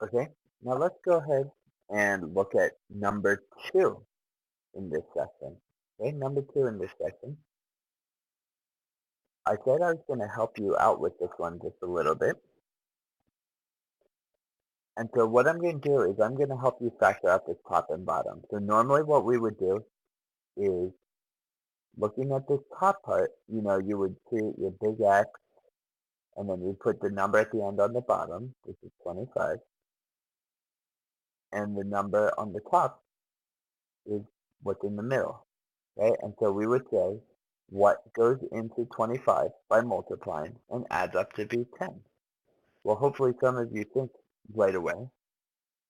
Okay, now let's go ahead and look at number 2 in this section. Okay, number 2 in this section. I said I was going to help you out with this one just a little bit. And so what I'm going to do is I'm going to help you factor out this top and bottom. So normally what we would do is looking at this top part, you would create your big X and then you put the number at the end on the bottom, which is 25, and the number on the top is what's in the middle, right? And so we would say what goes into 25 by multiplying and adds up to be 10. Well, hopefully some of you think right away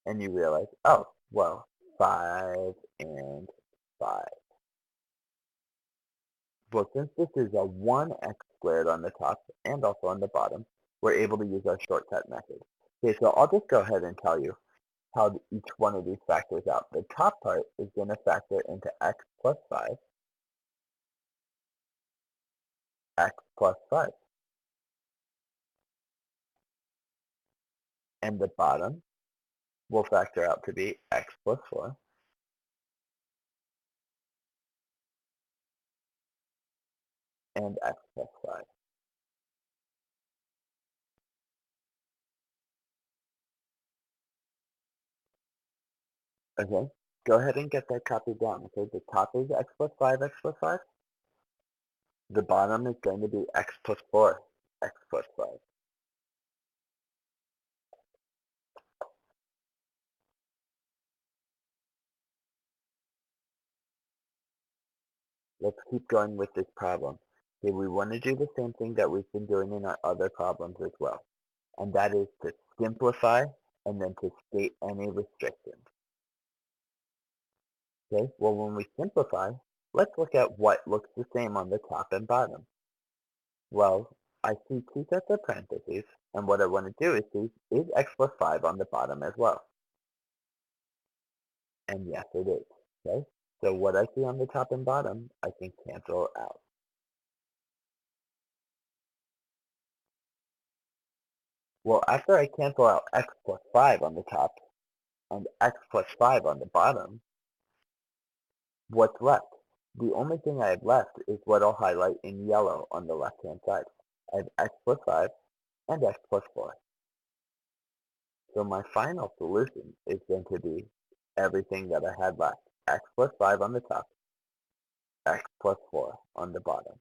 and you realize, oh, well, 5 and 5. Well, since this is a 1x squared on the top and also on the bottom, we're able to use our shortcut method. Okay, so I'll just go ahead and tell you how each one of these factors out. The top part is going to factor into x plus 5, x plus 5. And the bottom will factor out to be x plus 4 and x plus 5. Okay, go ahead and get that copied down. Okay, the top is x plus 5, x plus 5. The bottom is going to be x plus 4, x plus 5. Let's keep going with this problem. Okay, we want to do the same thing that we've been doing in our other problems as well. And that is to simplify and then to state any restrictions. Okay, well when we simplify, let's look at what looks the same on the top and bottom. Well, I see two sets of parentheses, and what I want to do is see, is x plus 5 on the bottom as well? And yes, it is. Okay, so what I see on the top and bottom, I can cancel out. Well, after I cancel out x plus 5 on the top and x plus 5 on the bottom, what's left? The only thing I have left is what I'll highlight in yellow on the left-hand side. I have x plus 5 and x plus 4. So my final solution is going to be everything that I had left. X plus 5 on the top, x plus 4 on the bottom.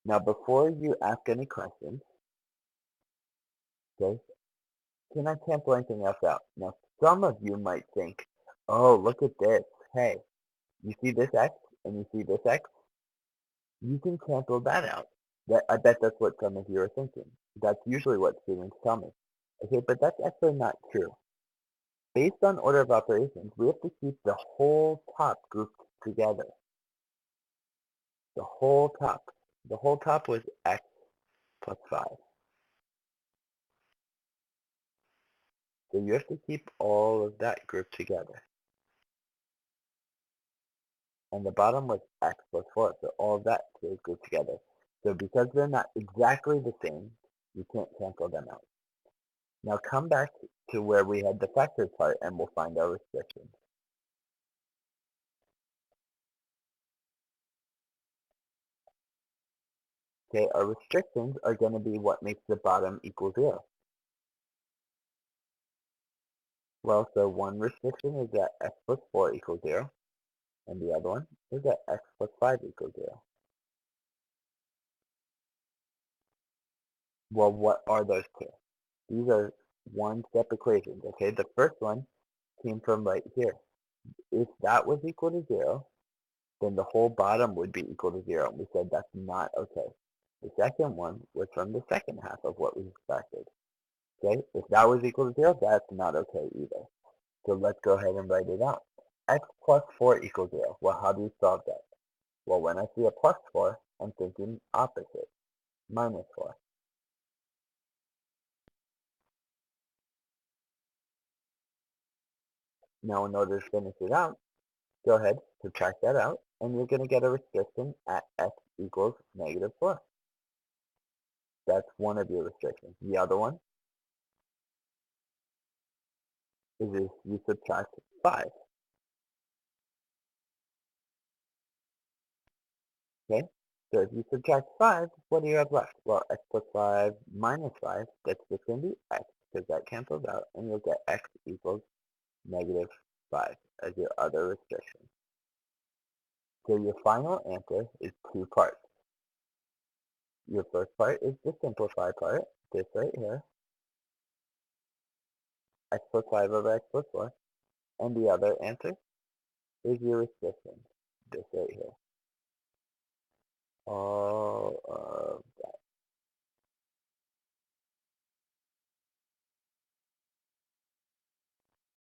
Now before you ask any questions, okay, can I cancel anything else out? Now some of you might think, oh, look at this. Hey, you see this x and you see this x? You can cancel that out. I bet that's what some of you are thinking. That's usually what students tell me. Okay, but that's actually not true. Based on order of operations, we have to keep the whole top grouped together. The whole top. The whole top was x plus 5. So you have to keep all of that grouped together. And the bottom was x plus 4. So all of that stays grouped together. So because they're not exactly the same, you can't cancel them out. Now come back to where we had the factor part and we'll find our restrictions. Okay, our restrictions are going to be what makes the bottom equal 0. Well, so one restriction is that x plus 4 equals 0, and the other one is that x plus 5 equals 0. Well, what are those two? These are one-step equations, okay? The first one came from right here. If that was equal to 0, then the whole bottom would be equal to 0. We said that's not okay. The second one was from the second half of what we expected. Okay, if that was equal to 0, that's not okay either. So let's go ahead and write it out. X plus 4 equals 0. Well, how do you solve that? Well, when I see a plus 4, I'm thinking opposite, minus 4. Now, in order to finish it out, go ahead, subtract that out, and you're going to get a restriction at x equals negative 4. That's one of your restrictions. The other one is if you subtract 5. Okay? So if you subtract 5, what do you have left? Well, x plus 5 minus 5, that's just going to be x, because that cancels out, and you'll get x equals negative 5 as your other restriction. So your final answer is 2 parts. Your first part is the simplified part, this right here, x plus 5 over x plus 4, and the other answer is your restriction, this right here. All of